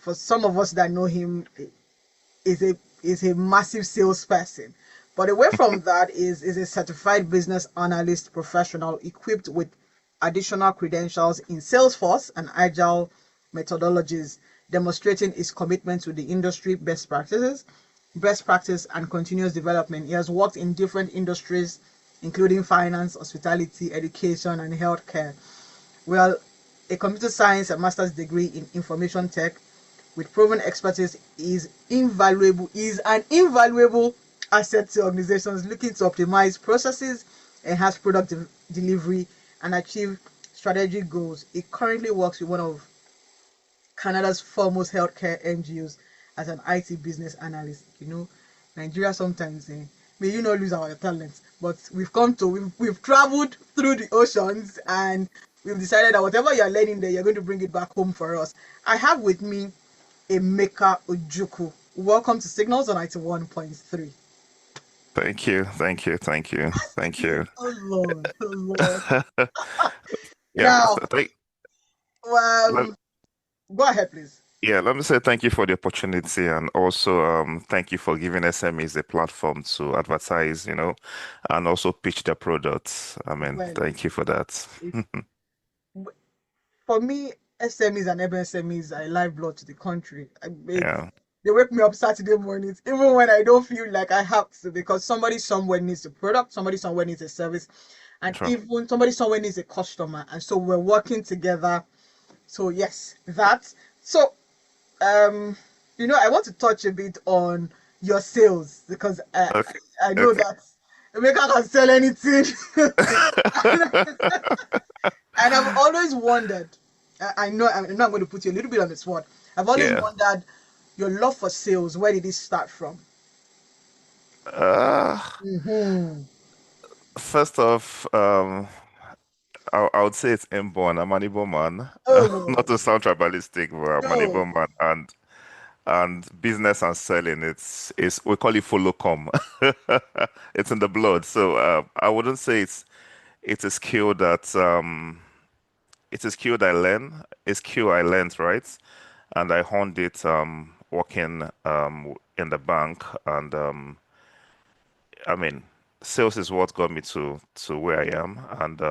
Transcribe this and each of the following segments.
for some of us that know him, is a massive salesperson. But away from that, is a certified business analyst professional equipped with additional credentials in Salesforce and agile methodologies, demonstrating his commitment to the industry best practice and continuous development. He has worked in different industries, including finance, hospitality, education, and healthcare. Well, a computer science and master's degree in information tech with proven expertise is an invaluable asset to organizations looking to optimize processes, enhance product delivery, and achieve strategic goals. He currently works with one of Canada's foremost healthcare NGOs as an IT business analyst. Nigeria sometimes, may you not lose our talents, but we've traveled through the oceans, and we've decided that whatever you're learning there, you're going to bring it back home for us. I have with me Emeka Ojukwu. Welcome to Signals on 91.3. Thank you, thank you, thank you, thank you. Oh Lord, oh Lord. Yeah, Now, let, um, go ahead, please. yeah, let me say thank you for the opportunity, and also thank you for giving SMEs a platform to advertise, and also pitch their products. I mean, Well, thank you for that. it's for me, SMEs and MSMEs are lifeblood to the country. Yeah, They wake me up Saturday mornings, even when I don't feel like I have to, because somebody somewhere needs a product, somebody somewhere needs a service, and sure. even somebody somewhere needs a customer. And so we're working together. So yes, that. So um, I want to touch a bit on your sales because Okay, I know okay. that America can sell anything. And I've always wondered, I know I'm going to put you a little bit on the spot. I've always Yeah. wondered your love for sales, where did it start from? Uh, Mm-hmm. First off, I would say it's inborn. I'm an Igbo man. Oh Not no, to sound tribalistic, but I'm an no. Igbo man, and business and selling, it's we call it follow come. It's in the blood. So I wouldn't say it's a skill that it's a skill that I learn. A skill I learned, right? And I honed it working in the bank, and I mean sales is what got me to where I am, and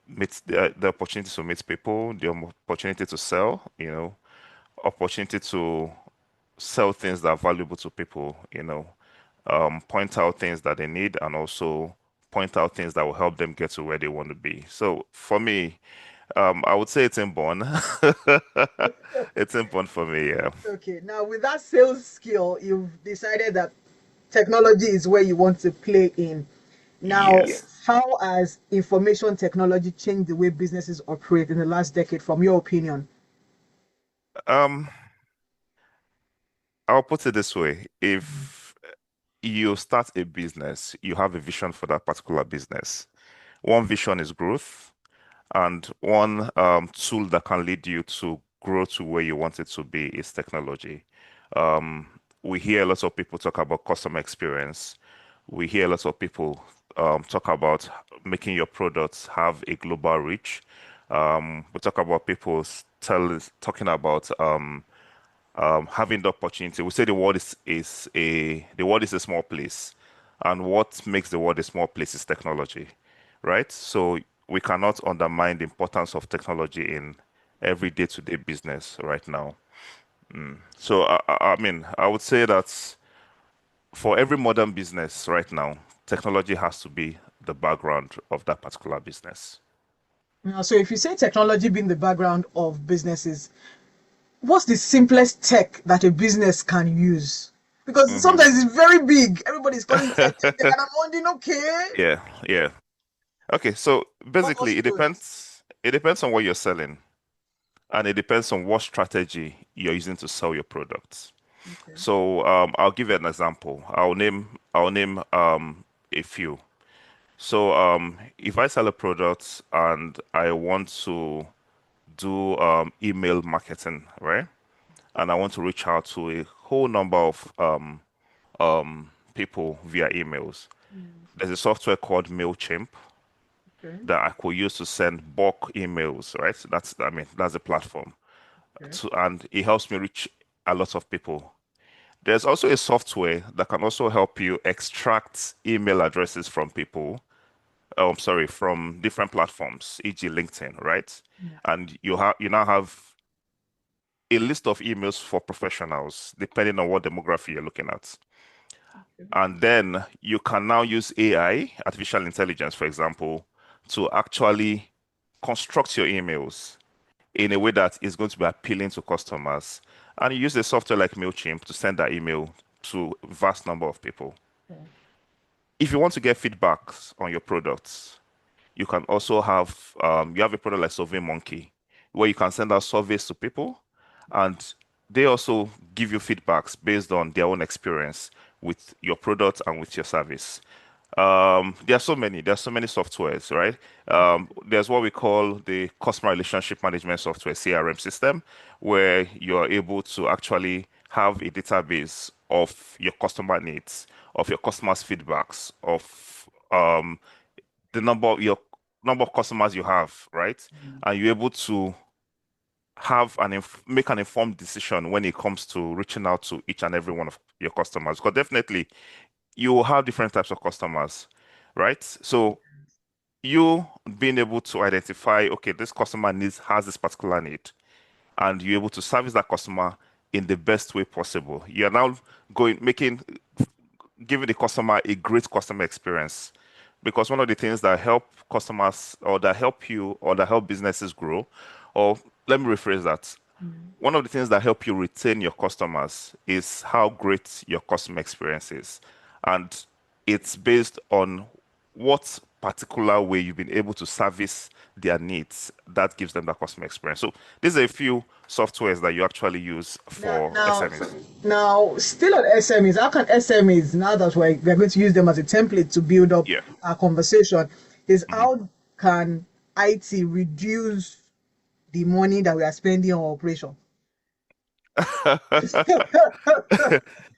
meet the opportunity to meet people, the opportunity to sell, opportunity to sell things that are valuable to people, point out things that they need, and also point out things that will help them get to where they want to be. So for me, I would say it's inborn. It's inborn for me, yeah. Okay, now with that sales skill, you've decided that technology is where you want to play in. Now, Yes. how has information technology changed the way businesses operate in the last decade, from your opinion? Um, I'll put it this way. If you start a business, you have a vision for that particular business. One vision is growth, and one tool that can lead you to grow to where you want it to be is technology. Um, we hear lots of people talk about customer experience. We hear lots of people talk about making your products have a global reach. We talk about people talking about having the opportunity. We say the world is a small place, and what makes the world a small place is technology, right? So we cannot undermine the importance of technology in every day-to-day business right now. So I mean, I would say that for every modern business right now, technology has to be the background of that particular business. Now, so if you say technology being the background of businesses, what's the simplest tech that a business can use? Because hmm sometimes it's very big. Everybody's calling tech, tech, tech, and I'm wondering, okay, Yeah, yeah. Okay, so walk us basically it through it. depends. It depends on what you're selling. And it depends on what strategy you're using to sell your products. Okay. So I'll give you an example. I'll name a few. So if I sell a product and I want to do email marketing, right? And I want to reach out to a whole number of people via emails. Mm, There's a software called MailChimp okay. that I could use to send bulk emails, right? So I mean, that's the platform. Okay. and it helps me reach a lot of people. There's also a software that can also help you extract email addresses from people. Oh, I'm sorry, from different platforms, e.g. LinkedIn, right? Mm. And you now have a list of emails for professionals, depending on what demography you're looking at. Okay. And then you can now use AI, artificial intelligence, for example, to actually construct your emails in a way that is going to be appealing to customers. And you use a software like MailChimp to send that email to a vast number of people. Okay. If you want to get feedbacks on your products, you can also have you have a product like SurveyMonkey, where you can send out surveys to people, and they also give you feedbacks based on their own experience with your product and with your service. There are so many softwares, right? There's what we call the customer relationship management software, CRM system, where you're able to actually have a database of your customer needs, of your customers' feedbacks, of the number of customers you have, right? Mm. And you're able to have make an informed decision when it comes to reaching out to each and every one of your customers. Because definitely you will have different types of customers, right? So you being able to identify, okay, this customer needs has this particular need, and you're able to service that customer in the best way possible. You're now giving the customer a great customer experience. Because one of the things that help customers or that help you or that help businesses grow, or let me rephrase that. Mm. One of the things that help you retain your customers is how great your customer experience is. And it's based on what particular way you've been able to service their needs that gives them that customer experience. So these are a few softwares that you actually use Now, for now, SMEs. now, still on SMEs, how can SMEs, now that we're going to use them as a template to build up Yeah. our conversation, is Mhm. how can IT reduce the money that we are spending on operation?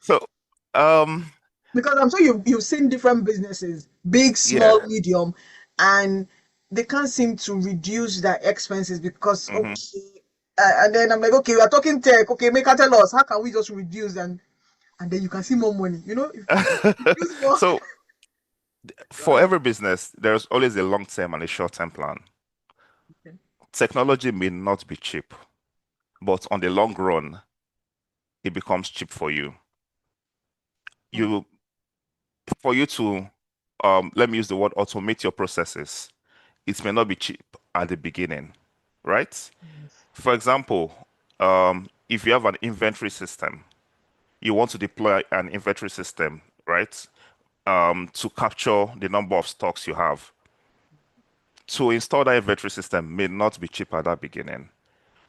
So, um, Because I'm sure you've seen different businesses, big, yeah. small, medium, and they can't seem to reduce their expenses because Mhm. okay, and then I'm like, okay, we are talking tech, okay, make tell us how can we just reduce and then you can see more money, if you use more. So, Go for ahead. every business, there's always a long-term and a short-term plan. Okay. Technology may not be cheap, but on the long run, it becomes cheap for you. Mm. You, for you to, let me use the word automate your processes. It may not be cheap at the beginning, right? Yes. For example, if you have an inventory system, you want to deploy an inventory system, right? To capture the number of stocks you have. To install that inventory system may not be cheap at that beginning,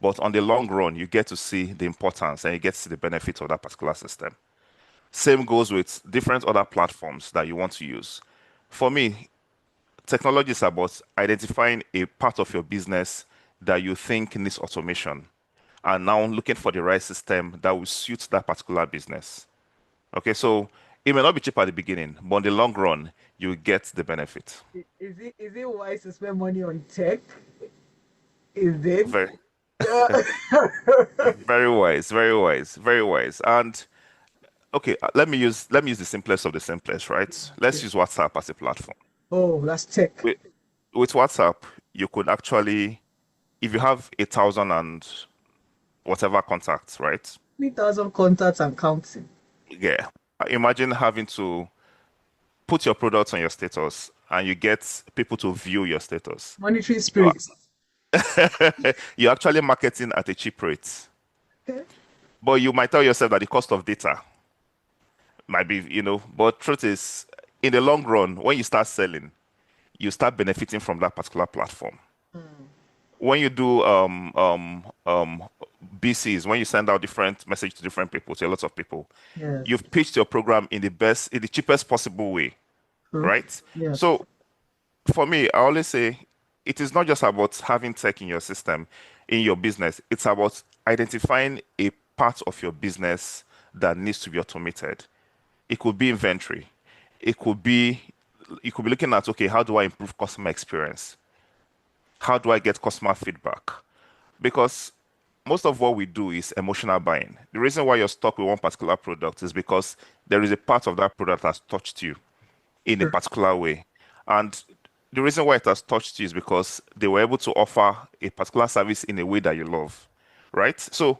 but on the long run, you get to see the importance and you get to see the benefit of that particular system. Same goes with different other platforms that you want to use. For me, technology is about identifying a part of your business that you think needs automation and now looking for the right system that will suit that particular business. Okay, so it may not be cheap at the beginning, but in the long run, you will get the benefit. Is it wise to spend money on tech? Is it? Very, Yeah. very wise, very wise, very wise. And okay, let me use the simplest of the simplest, right? Let's use WhatsApp as a platform. Oh, that's tech. With, with WhatsApp, you could actually, if you have 1,000 and whatever contacts, right? 3,000 contacts and counting. Yeah. Imagine having to put your products on your status and you get people to view your status. Monetary You're, spirits. you're actually marketing at a cheap rate. Okay. But you might tell yourself that the cost of data might be, but truth is, in the long run, when you start selling, you start benefiting from that particular platform. Mm. When you do BCs, when you send out different message to different people, to a lot of people, Yes. you've pitched your program in the cheapest possible way, True. right? Yes. So for me, I always say it is not just about having tech in your system, in your business. It's about identifying a part of your business that needs to be automated. It could be inventory. It could be you could be looking at, okay, how do I improve customer experience? How do I get customer feedback? Because most of what we do is emotional buying. The reason why you're stuck with one particular product is because there is a part of that product that's touched you in a Sure. particular way. And the reason why it has touched you is because they were able to offer a particular service in a way that you love, right? So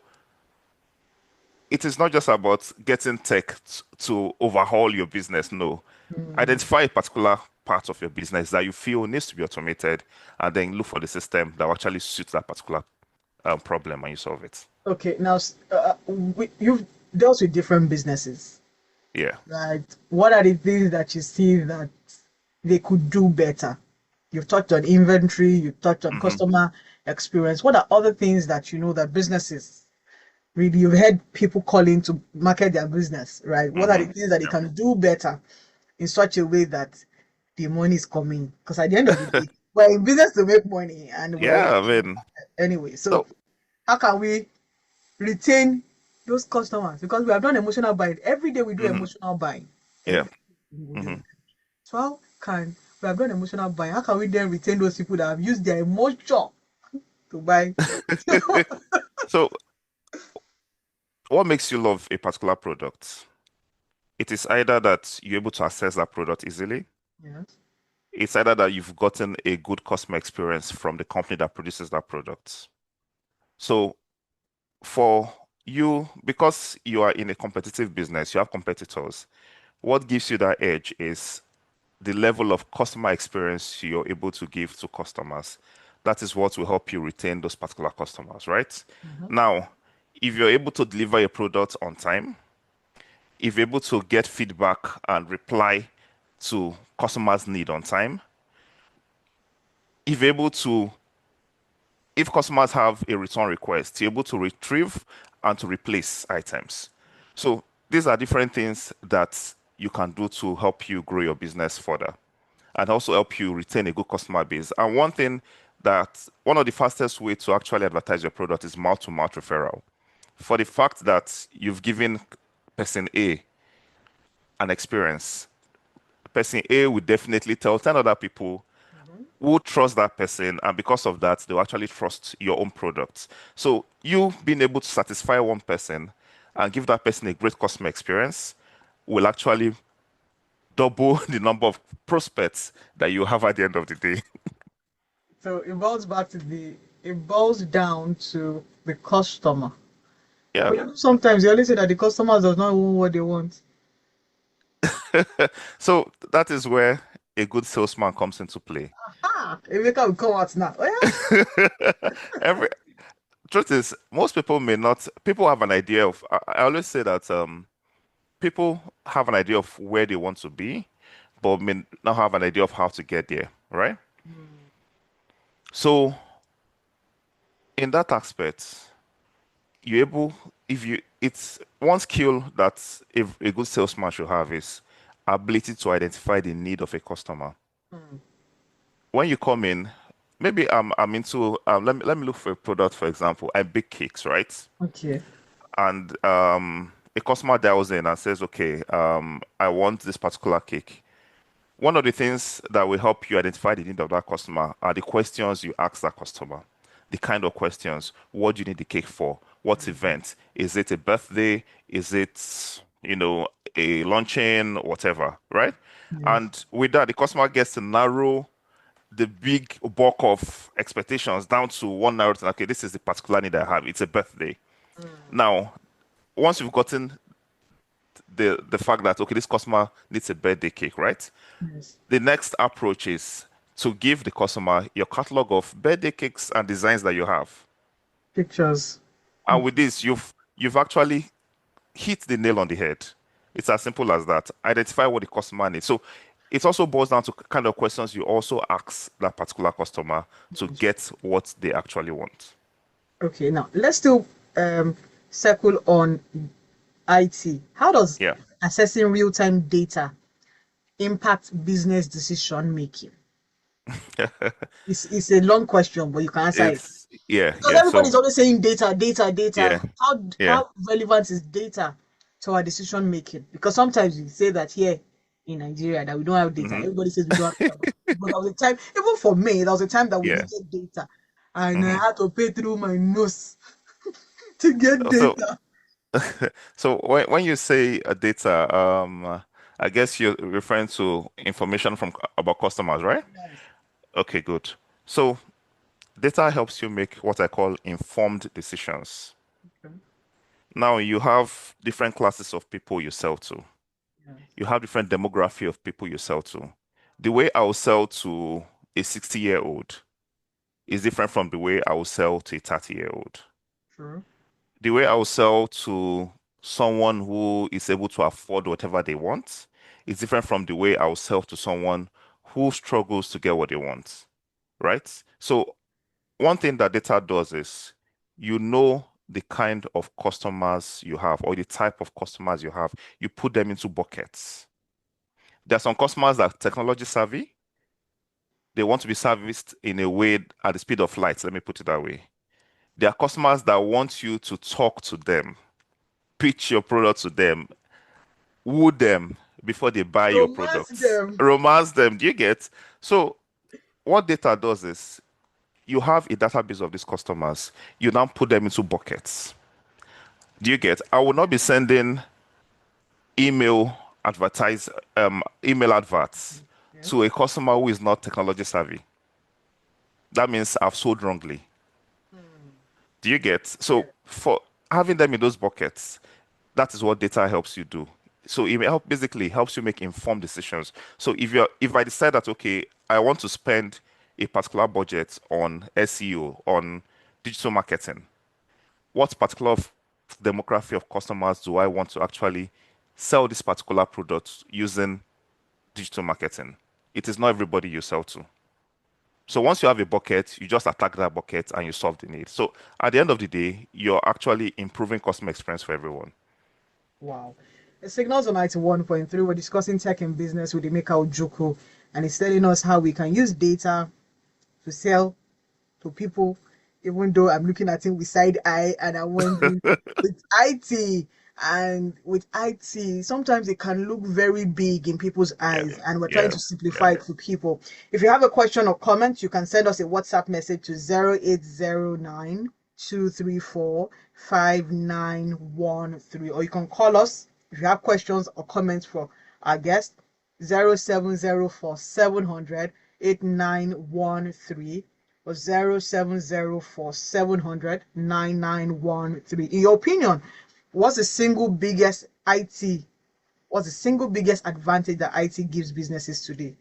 it is not just about getting tech to overhaul your business. No. Mm. Identify a particular part of your business that you feel needs to be automated, and then look for the system that will actually suit that particular problem and you solve it. Okay, now you've dealt with different businesses, Yeah. right? What are the things that you see that they could do better? You've touched on inventory, you touched on hmm customer experience. What are other things that you know that businesses really, you've heard people calling to market their business, right? What are the things that they Yeah. can do better in such a way that the money is coming? Because at the end of the day, we're in business to make money and we're Yeah, I working mean, anyway. So so how can we retain those customers? Because we have done emotional buying. Every day we do mhm, emotional buying. yeah. Every day we do hmm it. So how can we have done emotional buying? How can we then retain those people that have used their emotion to buy? So, what makes you love a particular product? It is either that you're able to access that product easily. Yes. It's either that you've gotten a good customer experience from the company that produces that product. So, for you, because you are in a competitive business, you have competitors. What gives you that edge is the level of customer experience you're able to give to customers. That is what will help you retain those particular customers, right? Mhm. Now, if you're able to deliver a product on time, if you're able to get feedback and reply to customers' need on time, if you're able to, if customers have a return request, you're able to retrieve and to replace items. So these are different things that you can do to help you grow your business further and also help you retain a good customer base. And one thing that one of the fastest way to actually advertise your product is mouth-to-mouth referral. For the fact that you've given person A an experience, person A will definitely tell 10 other people Mhm. who trust that person, and because of that, they'll actually trust your own product. So you being able to satisfy one person and give that person a great customer experience will actually double the number of prospects that you have at the end of the day. So it boils down to the customer. Yeah. But you know, sometimes you always say that the customers does not want what they want. So that is where a good salesman comes into play. Ah, Emeka will come out now. Oh, yeah. Every truth is, most people may not. People have an idea of. I always say that people have an idea of where they want to be, but may not have an idea of how to get there. Right. Mm. So in that aspect, you're able. If you, it's one skill that if a good salesman should have is ability to identify the need of a customer. Mm. When you come in, maybe I'm into let me look for a product, for example. I bake cakes, right? Okay. And a customer dials in and says, okay, I want this particular cake. One of the things that will help you identify the need of that customer are the questions you ask that customer. The kind of questions. What do you need the cake for? What Mhm. event? Is it a birthday? Is it, a luncheon, whatever, right? Yes. And with that, the customer gets to narrow the big bulk of expectations down to one narrow thing. Okay, this is the particular need I have. It's a birthday. Mm. Now, once you've gotten the fact that okay, this customer needs a birthday cake, right? Yes. The next approach is to give the customer your catalog of birthday cakes and designs that you have. Pictures. And with Okay. this, you've actually hit the nail on the head. It's as simple as that. Identify what the customer needs. So it also boils down to kind of questions you also ask that particular customer to Yes. get what they actually want. Okay. Now let's still circle on IT. How does Yeah. accessing real-time data impact business decision making? It's a long question, but you can answer it. It's yeah, Because yeah. So everybody's always saying data, data, data. yeah, How yeah. how relevant is data to our decision making? Because sometimes you say that here in Nigeria that we don't have data. hmm Everybody says we don't have data. But there was a time, even for me, there was a time that we Yeah. needed data. And I hmm had to pay through my nose to get So, data. so when you say data, I guess you're referring to information from about customers, right? Yes. Okay, good. So data helps you make what I call informed decisions. Okay. Now you have different classes of people you sell to. Yes. You have different demography of people you sell to. The way I will sell to a 60-year-old is different from the way I will sell to a 30-year-old. True. The way I will sell to someone who is able to afford whatever they want is different from the way I will sell to someone who struggles to get what they want, right? So one thing that data does is you know the kind of customers you have or the type of customers you have. You put them into buckets. There are some customers that are technology savvy. They want to be serviced in a way at the speed of light. Let me put it that way. There are customers that want you to talk to them, pitch your product to them, woo them before they buy your Romance products, them. romance them. Do you get? So what data does is you have a database of these customers. You now put them into buckets. Do you get? I will not be sending email email adverts Yes. to a customer who is not technology savvy. That means I've sold wrongly. Hmm. Do you get? Yeah. So for having them in those buckets, that is what data helps you do. So it basically helps you make informed decisions. So if I decide that okay, I want to spend a particular budget on SEO, on digital marketing, what particular demography of customers do I want to actually sell this particular product using digital marketing? It is not everybody you sell to. So once you have a bucket, you just attack that bucket and you solve the need. So at the end of the day, you're actually improving customer experience for everyone. Wow. The signals on 91.3, we're discussing tech and business with Emeka Ojukwu, and he's telling us how we can use data to sell to people, even though I'm looking at him with side eye and I'm wondering with IT and with IT, sometimes it can look very big in people's Yeah, eyes, and we're trying yeah, to simplify yeah. it for people. If you have a question or comment, you can send us a WhatsApp message to 0809 234 5913, or you can call us if you have questions or comments for our guest 0704 700 8913 or 0704 700 9913. In your opinion, what's the single biggest IT, what's the single biggest advantage that IT gives businesses today?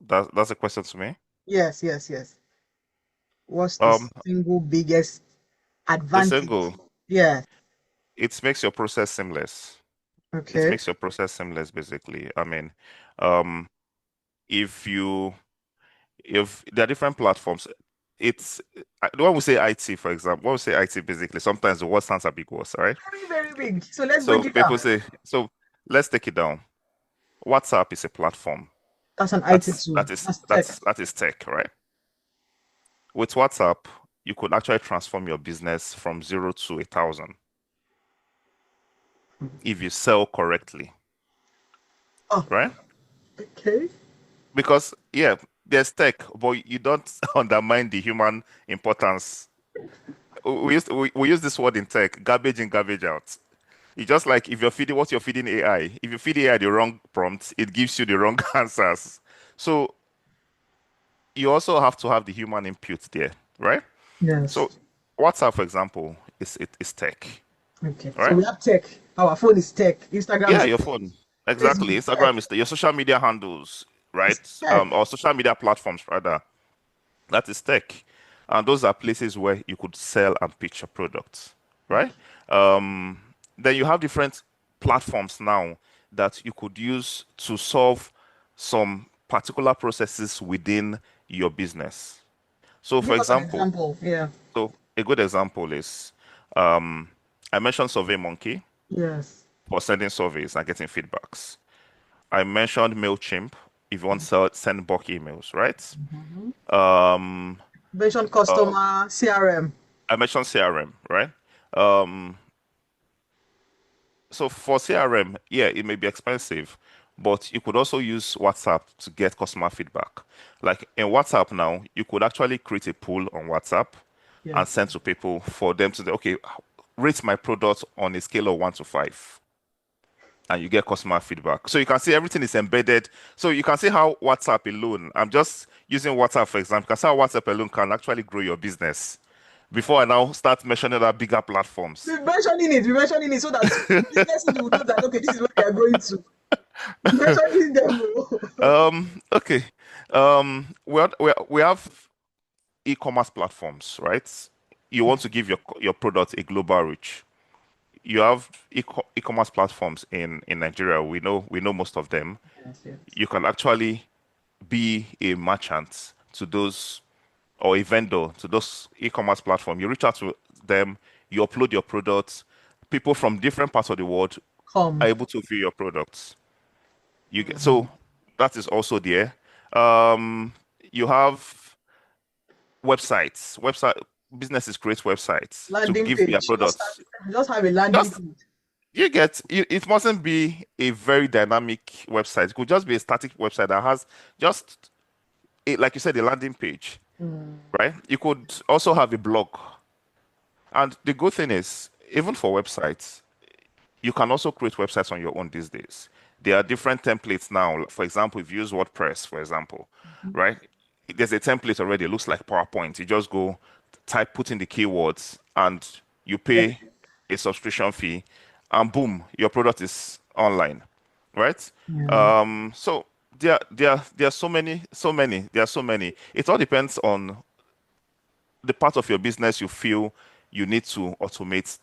That's a question to me. Yes, yes, yes. What's the Um, single biggest the advantage? single, Yeah. it makes your process seamless. It Okay. makes your process seamless, basically. I mean, um, if you if there are different platforms, it's when we say IT, for example, when we say IT, basically, sometimes the word sounds ambiguous, all right? Very, very big. So let's break So it down. people say, so let's take it down. WhatsApp is a platform. That's an IT That's tool. that is That's tech. that's that is tech, right? With WhatsApp, you could actually transform your business from zero to 1,000 if you sell correctly, Oh, right? okay. Because yeah, there's tech, but you don't undermine the human importance. We use this word in tech, garbage in, garbage out. It's just like if you're feeding what you're feeding AI. If you feed AI the wrong prompts, it gives you the wrong answers. So you also have to have the human input there, right? So Yes. WhatsApp, for example, is tech, Okay. So right? we have tech. Our phone is tech. Instagram Yeah, is your tech. phone. Exactly. Facebook is tech. Instagram is your social media handles, It's right? tech. Or social media platforms rather. That is tech. And those are places where you could sell and pitch your products, right? Um, then you have different platforms now that you could use to solve some particular processes within your business. So, for Give us an example, example. Yeah. so a good example is um, I mentioned SurveyMonkey Yes. for sending surveys and getting feedbacks. I mentioned MailChimp if you want to send bulk emails, right? Mhm. Um, Mention uh, customer CRM. I mentioned CRM, right? Um, so for CRM, yeah, it may be expensive, but you could also use WhatsApp to get customer feedback. Like in WhatsApp now, you could actually create a pool on WhatsApp and Yes. send to people for them to say, okay, rate my product on a scale of 1 to 5. And you get customer feedback. So you can see everything is embedded. So you can see how WhatsApp alone, I'm just using WhatsApp for example, you can see how WhatsApp alone can actually grow your business. Before I now start mentioning other bigger platforms. Be mentioning it so that businesses will know that okay, this is where they are going to. Be mentioning them. Oh. Okay. We have e-commerce platforms, right? You want to give your product a global reach. You have e-commerce platforms in Nigeria. We know most of them. Yes, yes. You can actually be a merchant to those or a vendor to those e-commerce platform. You reach out to them, you upload your products. People from different parts of the world are Come. able to view your products. So that is also there. Um, you have websites. Businesses create websites to Landing give their page. products. Just have a landing Just page. it mustn't be a very dynamic website. It could just be a static website that has just like you said, a landing page, Mm. right? You could also have a blog. And the good thing is, even for websites, you can also create websites on your own these days. There are different templates now. For example, if you use WordPress, for example, right? There's a template already. It looks like PowerPoint. You just go type, put in the keywords, and you Yeah. pay a subscription fee, and boom, your product is online, right? Yeah. So there are so many. It all depends on the part of your business you feel you need to automate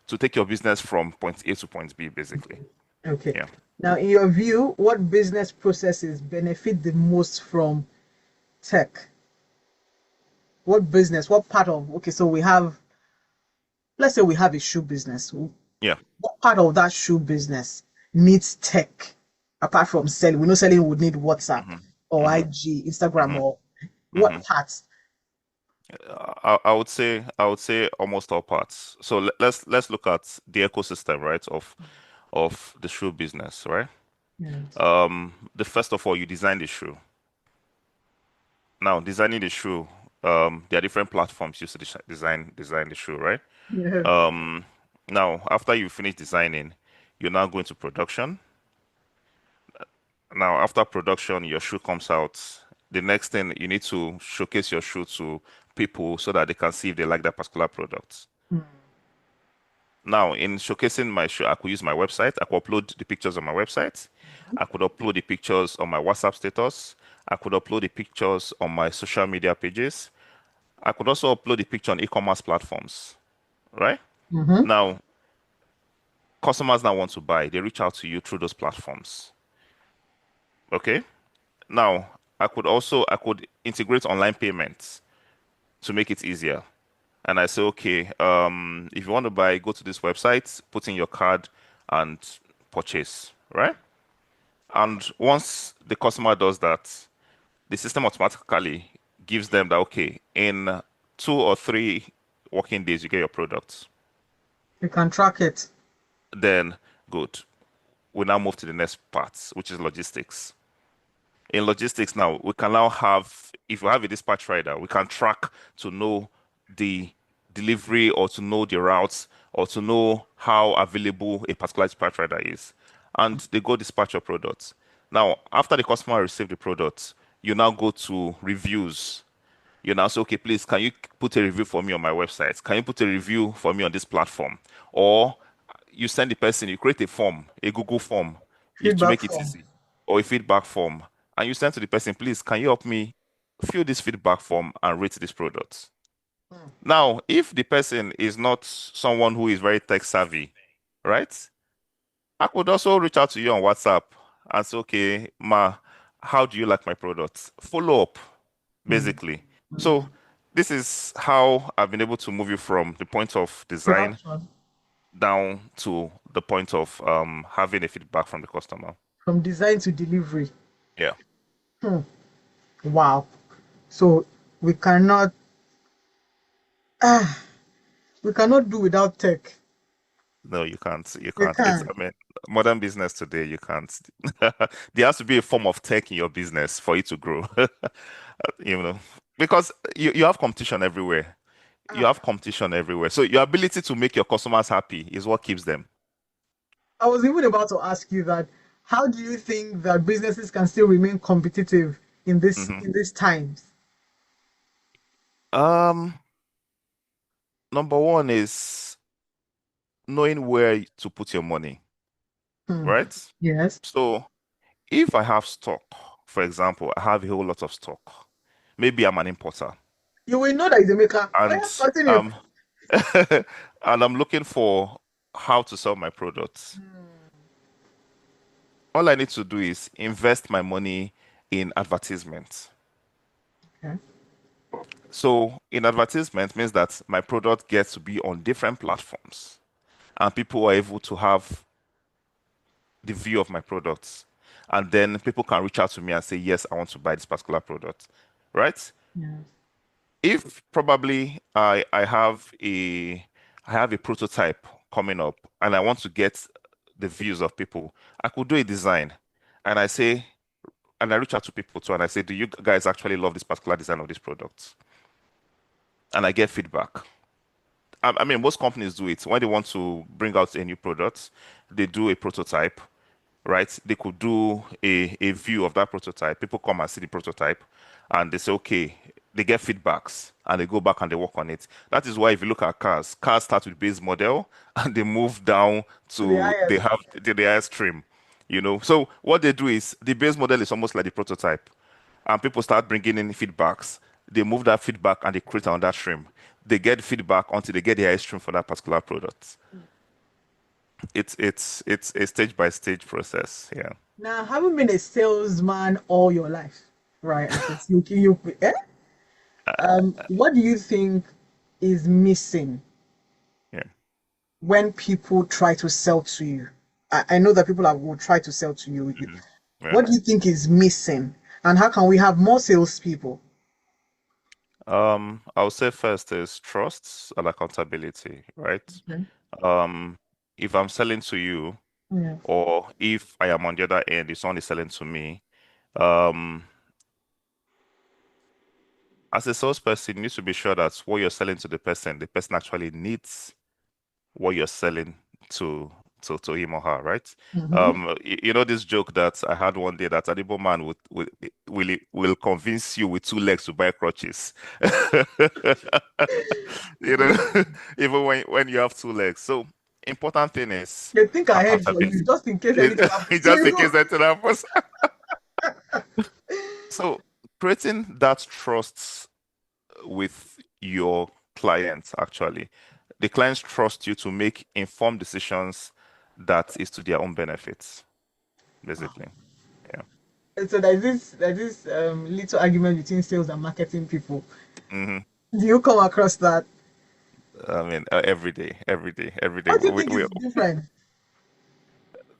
to take your business from point A to point B, basically. Okay. Yeah. Now, in your view, what business processes benefit the most from tech? What business, what part of, okay, so we have, let's say we have a shoe business. Yeah. What part of that shoe business needs tech apart from selling? We know selling would need WhatsApp hmm or hmm IG, Instagram, hmm or hmm what parts? I would say almost all parts. So let's look at the ecosystem, right, of the shoe business, right? Yes. The first of all, you design the shoe. Now, designing the shoe, there are different platforms used to design the shoe, right? Yeah. Um, Now, after you finish designing, you're now going to production. Now, after production, your shoe comes out. The next thing you need to showcase your shoe to people so that they can see if they like that particular product. Mm. Now, in showcasing my shoe, I could use my website. I could upload the pictures on my website. I could upload the pictures on my WhatsApp status. I could upload the pictures on my social media pages. I could also upload the picture on e-commerce platforms, right? Mm-hmm. Now, customers now want to buy. They reach out to you through those platforms. Okay? Now, I could integrate online payments to make it easier. And I say, okay, if you want to buy, go to this website, put in your card and purchase, right? And once the customer does that, the system automatically gives them that, okay, in 2 or 3 working days, you get your products. You can track it. Then, good. We now move to the next part, which is logistics. In logistics now, we can now have, if you have a dispatch rider, we can track to know the delivery or to know the routes or to know how available a particular dispatch rider is. And they go dispatch your products. Now, after the customer receive the product, you now go to reviews. You now say, okay, please, can you put a review for me on my website? Can you put a review for me on this platform? Or you send the person, you create a form, a Google form, to Feedback make it form. easy, or a feedback form, and you send to the person, please, can you help me fill this feedback form and rate this product? Mm. Now, if the person is not someone who is very tech savvy, right? I could also reach out to you on WhatsApp and say, okay, Ma, how do you like my products? Follow up, Mm. basically. So Mm. this is how I've been able to move you from the point of design Production. down to the point of having a feedback from the customer. From design to delivery. Yeah. Hmm. Wow. So we cannot ah, we cannot do without tech. No, you can't. You We can't. can. I mean, modern business today, you can't. There has to be a form of tech in your business for it to grow. You know, because you have competition everywhere. you have competition everywhere. So your ability to make your customers happy is what keeps them. I was even about to ask you that. How do you think that businesses can still remain competitive in this Mhm. in these times? Um, Number one is knowing where to put your money, Hmm. right? Yes. So if I have stock, for example, I have a whole lot of stock. Maybe I'm an importer You will know that it's a maker. Oh and yeah, continue. um and I'm looking for how to sell my products. All I need to do is invest my money in advertisement. Okay. So in advertisement means that my product gets to be on different platforms and people are able to have the view of my products. And then people can reach out to me and say, yes, I want to buy this particular product. Right? Yes. If probably I have a prototype coming up and I want to get the views of people, I could do a design and I say, and I reach out to people too and I say, do you guys actually love this particular design of this product? And I get feedback. I mean, most companies do it when they want to bring out a new product, they do a prototype, right? They could do a view of that prototype. People come and see the prototype and they say, okay, they get feedbacks and they go back and they work on it. That is why if you look at cars start with base model and they move down To the to they highest. have the airstream, you know. So what they do is the base model is almost like the prototype and people start bringing in feedbacks. They move that feedback and they create on that stream. They get feedback until they get the airstream for that particular product. It's a stage by stage process. Yeah. Now, having been a salesman all your life, right? Because what do you think is missing Yeah. when people try to sell to you? I know that will try to sell to you. Mhm. Yeah. What do you think is missing, and how can we have more salespeople? I'll say first is trust and accountability, right? Okay. Um, if I'm selling to you, Yeah. or if I am on the other end, if someone is selling to me, um, as a salesperson, you need to be sure that what you're selling to the person actually needs what you're selling to to him or her, right? Mm-hmm. You know this joke that I had one day that an Igbo man will convince you with two legs to buy crutches. You know, even when you have two legs. So important thing is They think ahead for accountability. you, just in case anything happens to Just in you. case that happens. So creating that trust with your clients actually. The clients trust you to make informed decisions that is to their own benefits, basically. Yeah. And so there's this little argument between sales and marketing people. hmm Do you come across that? I mean, every day, every day, every day. What do you think is different?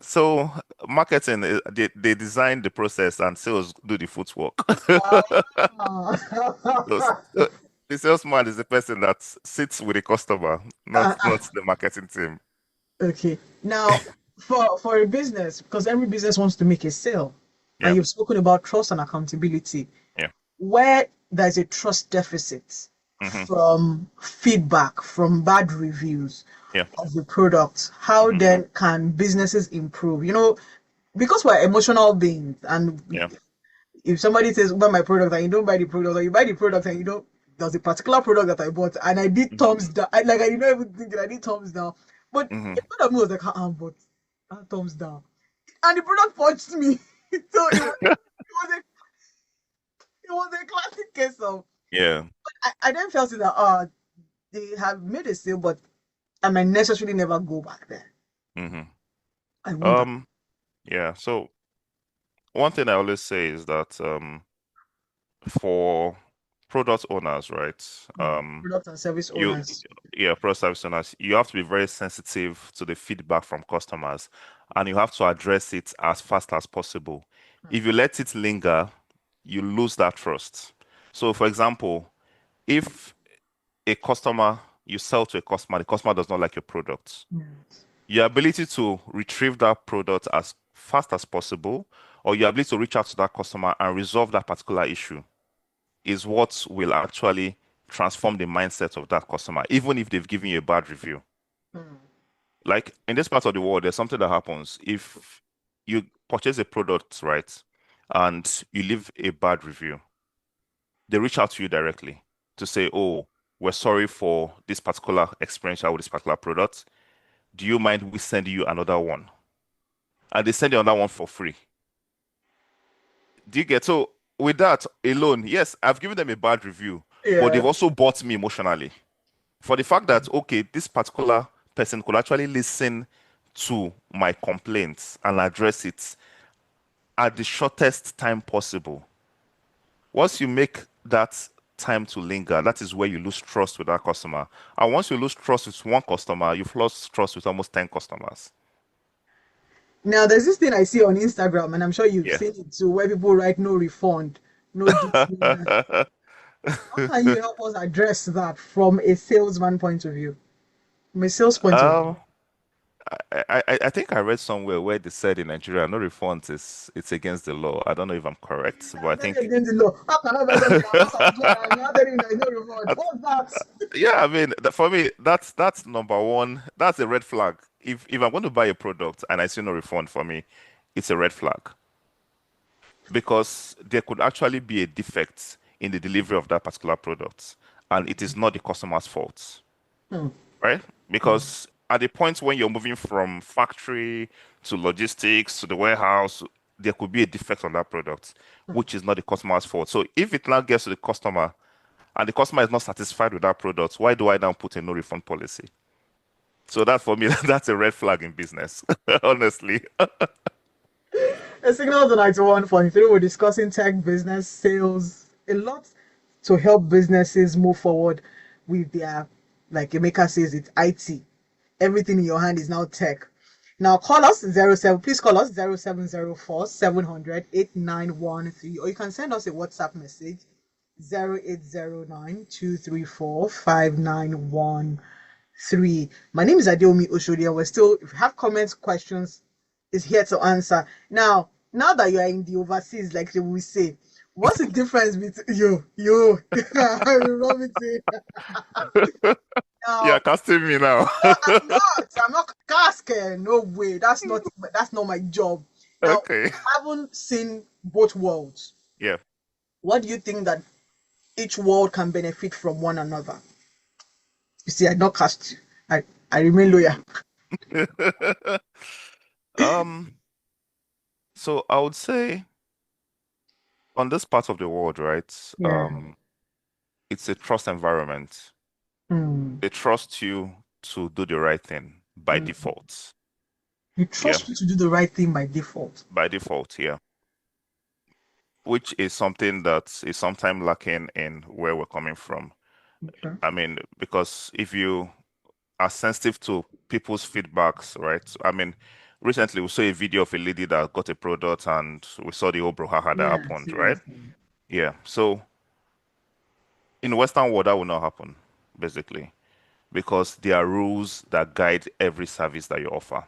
So marketing, they design the process and sales do the footwork. Ah. So the salesman is the person that sits with the customer, not the marketing team. Okay. Now, for a business, because every business wants to make a sale, and Yeah, you've spoken about trust and accountability, yeah, where there's a trust deficit hmm from feedback, from bad reviews yeah, of the product, how hmm then can businesses improve? Because we're emotional beings, and yeah, if somebody says buy my product and you don't buy the product, or you buy the product and you don't, there's a particular product that I bought and I did thumbs down. I did not even think that I did thumbs down. But hmm a part of me was like, but thumbs down. And the product punched me. So was a it was a classic case of yeah. I then felt that they have made a sale, but I might necessarily never go back there. hmm I won't. Um, yeah. So one thing I always say is that for product owners, right? Product and service You owners. yeah, product service owners, you have to be very sensitive to the feedback from customers, and you have to address it as fast as possible. If you let it linger, you lose that trust. So, for example, if a customer you sell to a customer, the customer does not like your product, Yes. your ability to retrieve that product as fast as possible, or your ability to reach out to that customer and resolve that particular issue is what will actually transform the mindset of that customer, even if they've given you a bad review. Mm. Like in this part of the world, there's something that happens if you purchase a product, right, and you leave a bad review, they reach out to you directly to say, "Oh, we're sorry for this particular experience with this particular product. Do you mind we send you another one?" And they send you another one for free. Do you get so with that alone? Yes, I've given them a bad review, but Yeah. they've also bought me emotionally for the fact that okay, this particular person could actually listen to my complaints and address it at the shortest time possible. Once you make that time to linger, that is where you lose trust with that customer. And once you lose trust with one customer, you've lost trust with almost 10 customers. Now, there's this thing I see on Instagram, and I'm sure you've Yeah. seen it too, where people write no refund, no this, no that. How can you help us address that from a salesman point of view? From a sales point of view. Um, I think I read somewhere where they said in Nigeria no refunds is it's against the law. I don't know if I'm correct, but I That's very think against the law. How can I buy something I lost at joy and now telling me there's no refund? I- What's that? yeah, I mean for me that's number one. That's a red flag. If I'm going to buy a product and I see no refund for me, it's a red flag because there could actually be a defect in the delivery of that particular product, and it is not the customer's fault. Hmm. Right? Because at the point when you're moving from factory to logistics to the warehouse, there could be a defect on that product, which is not the customer's fault. So if it now gets to the customer and the customer is not satisfied with that product, why do I now put a no refund policy? So that for me, that's a red flag in business, honestly. A signal to 91.3. We're discussing tech, business, sales, a lot to help businesses move forward with their, like Emeka says, it's IT. Everything in your hand is now tech. Now call us 07, please call us 0704 700 8913, or you can send us a WhatsApp message 0809 234 5913. My name is Adewunmi Oshodi, and we're still, if you have comments, questions, is here to answer. Now that you are in the overseas, like we say, what's the difference between you? You know me say. Yeah, Now, casting me now. no, I'm not casking. No way. That's not my job. Now, Okay. haven't seen both worlds. Yeah. What do you think that each world can benefit from one another? You see, I not cast you. I remain loyal. Um, so I would say on this part of the world, right? Yeah. It's a trust environment. Mm. They trust you to do the right thing by Mm. default. You Yeah, trust you to do the right thing by default. by default, yeah. Which is something that is sometimes lacking in where we're coming from. Okay. I mean, because if you are sensitive to people's feedbacks, right? I mean, recently we saw a video of a lady that got a product and we saw the whole brouhaha that Yeah, happened, right? seriously. Yeah. So in the Western world, that will not happen, basically, because there are rules that guide every service that you offer.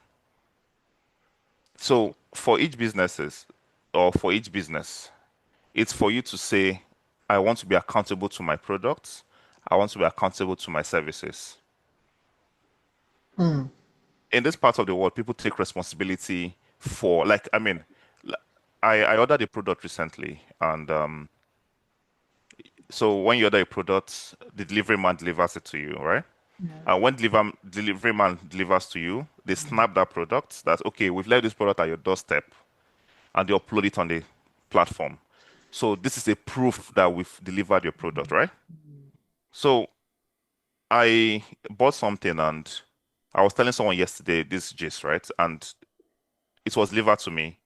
So for each businesses or for each business, it's for you to say, I want to be accountable to my products. I want to be accountable to my services. Mm. In this part of the world, people take responsibility for, like, I mean, I ordered a product recently, and so when you order a product, the delivery man delivers it to you, right? Yeah. And when delivery man delivers to you, they snap that product. That okay, we've left this product at your doorstep, and they upload it on the platform. So this is a proof that we've delivered your product, right? So I bought something and I was telling someone yesterday this gist, right? And it was delivered to me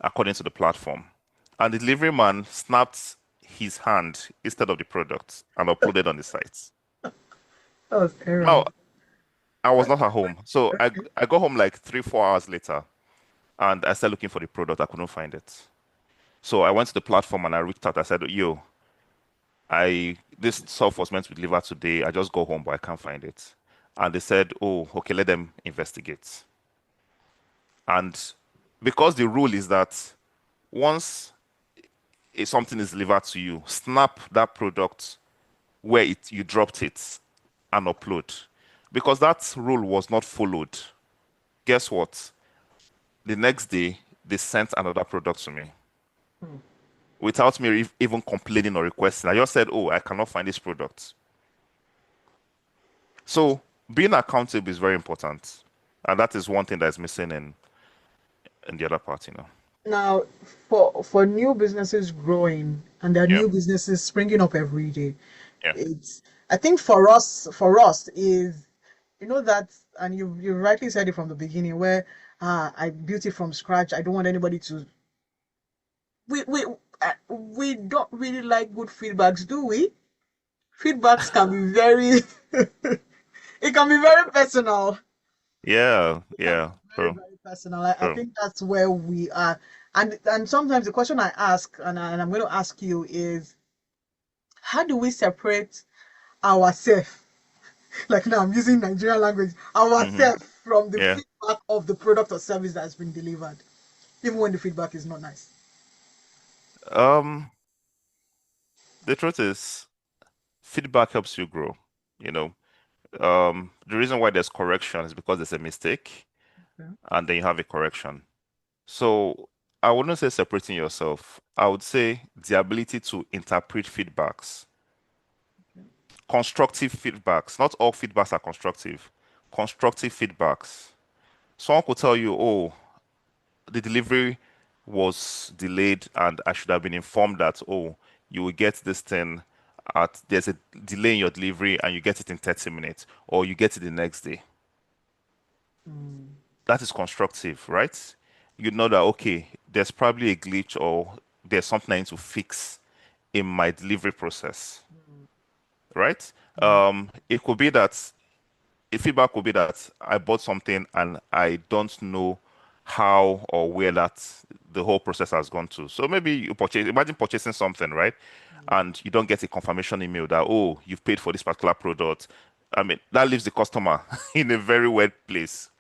according to the platform. And the delivery man snapped his hand instead of the product and uploaded on the site. That was error. Now, I was not at home. So I got home like 3, 4 hours later and I started looking for the product. I couldn't find it. So I went to the platform and I reached out. I said, yo, this stuff was meant to be delivered today. I just go home, but I can't find it. And they said, oh, okay, let them investigate. And because the rule is that once something is delivered to you, snap that product where you dropped it and upload. Because that rule was not followed, guess what? The next day, they sent another product to me Hmm. without me even complaining or requesting. I just said, "Oh, I cannot find this product." So being accountable is very important, and that is one thing that's missing in the other part, you know. Now, for new businesses growing, and there are Yeah, new businesses springing up every day, yeah. it's I think for us is, that, and you rightly said it from the beginning, where I built it from scratch. I don't want anybody to. We don't really like good feedbacks, do we? Feedbacks can be very it can be very personal. Yeah, It can be yeah, very, true, very personal. I true. think that's where we are. And sometimes the question I ask, and I'm going to ask you, is how do we separate ourselves? Like now, I'm using Nigerian language, Hmm. ourselves from the Yeah. feedback of the product or service that has been delivered, even when the feedback is not nice. Um, the truth is, feedback helps you grow. You know, the reason why there's correction is because there's a mistake, Okay. and then you have a correction. So I wouldn't say separating yourself. I would say the ability to interpret feedbacks, constructive feedbacks. Not all feedbacks are constructive. Constructive feedbacks. Someone could tell you, "Oh, the delivery was delayed and I should have been informed that, oh, you will get this thing there's a delay in your delivery and you get it in 30 minutes or you get it the next day." Mm, That is constructive, right? You know that, okay, there's probably a glitch or there's something I need to fix in my delivery process, mm, right? mm, It could be that a feedback could be that I bought something and I don't know how or where the whole process has gone to. So maybe imagine purchasing something, right? mm, And you don't get a confirmation email that, oh, you've paid for this particular product. I mean, that leaves the customer in a very weird place.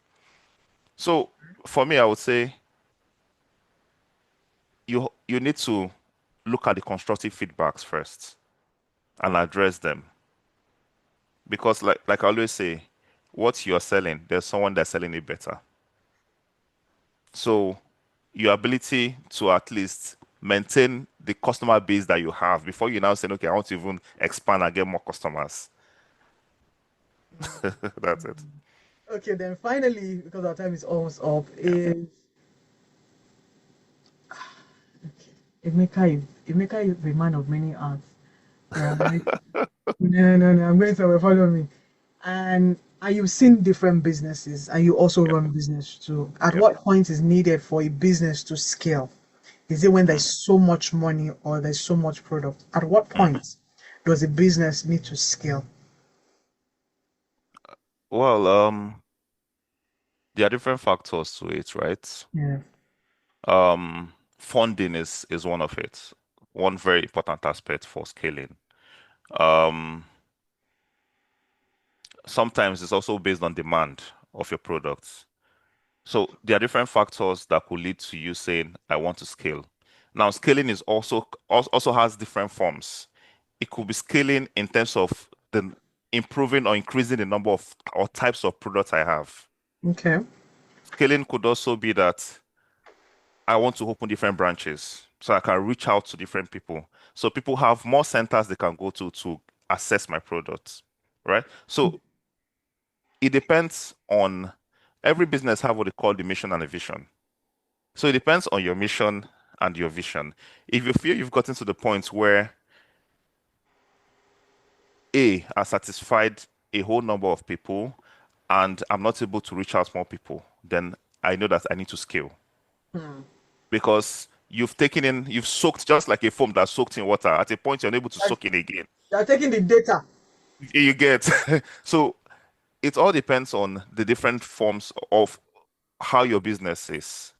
So for me, I would say you need to look at the constructive feedbacks first and address them. Because like I always say, what you're selling, there's someone that's selling it better. So your ability to at least maintain the customer base that you have before you now say, okay, I want to even expand and get more customers. mm, That's it. mm. Okay, then finally, because our time is almost up, is Emeka is a man of many arts. Right? No, no, no. I'm going somewhere. Follow me. And you've seen different businesses, and you also Yeah, run business too. At yeah. what point is needed for a business to scale? Is it when Mm, there's so much money or there's so much product? At what mm. point does a business need to scale? Well, there are different factors to it, right? Yeah. Funding is one of it. One very important aspect for scaling. Um, Sometimes it's also based on demand of your products. So there are different factors that could lead to you saying, I want to scale. Now, scaling is also has different forms. It could be scaling in terms of the improving or increasing the number of or types of products I have. Okay. Scaling could also be that I want to open different branches so I can reach out to different people. So people have more centers they can go to access my products, right? So it depends on every business have what they call the mission and a vision. So it depends on your mission and your vision. If you feel you've gotten to the point where A are satisfied a whole number of people and I'm not able to reach out more people, then I know that I need to scale Hmm. because you've soaked just like a foam that's soaked in water. At a point, you're unable to Like, soak in again. you're taking the data. You get so it all depends on the different forms of how your business is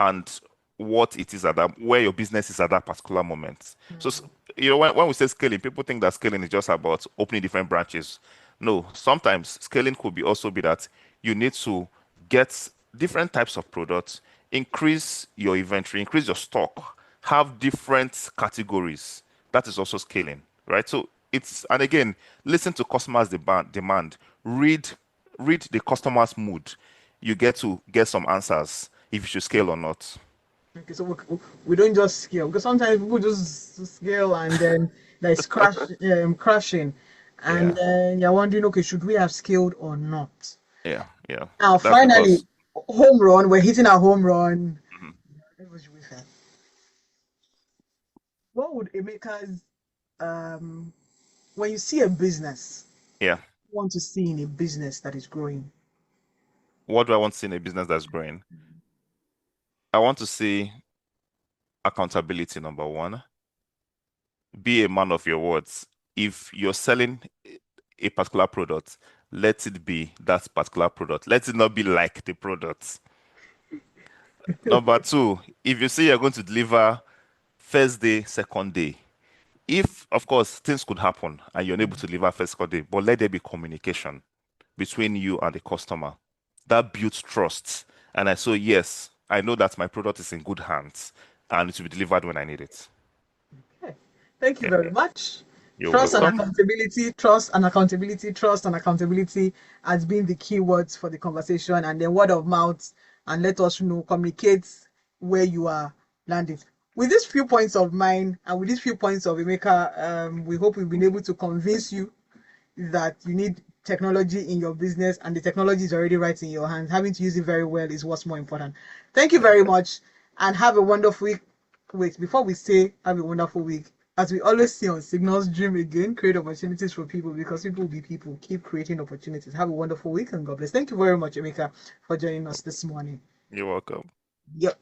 and what it is at that where your business is at that particular moment. So Hmm. when we say scaling, people think that scaling is just about opening different branches. No, sometimes scaling could be also be that you need to get different types of products, increase your inventory, increase your stock, have different categories. That is also scaling, right? So it's and again, listen to customers' demand. Read read the customer's mood. You get to get some answers if you should scale or not. Okay, so we don't just scale because sometimes people just scale and then there's crashing, and Yeah, then you're wondering, okay, should we have scaled or not? yeah, yeah. Now, That's finally, because home run. We're hitting a home run. mhm. What would Emeka's when you see a business, Yeah. you want to see in a business that is growing? What do I want to see in a business that's growing? I want to see accountability, number one. Be a man of your words. If you're selling a particular product, let it be that particular product. Let it not be like the product. Number two, if you say you're going to deliver first day, second day, if, of course, things could happen and you're unable to deliver first, second day, but let there be communication between you and the customer. That builds trust. And I so, yes, I know that my product is in good hands and it will be delivered when I need it. Okay. Thank you Yeah, very much. you're welcome. Trust and accountability, trust and accountability has been the key words for the conversation, and then word of mouth, and let us know, communicate where you are landing. With these few points of mine and with these few points of Emeka, we hope we've been able to convince you that you need technology in your business and the technology is already right in your hands. Having to use it very well is what's more important. Thank you very much and have a wonderful week. Wait, before we say have a wonderful week, as we always say on Signals, dream again, create opportunities for people because people will be people. Keep creating opportunities. Have a wonderful week and God bless. Thank you very much, Emeka, for joining us this morning. You're welcome. Yep.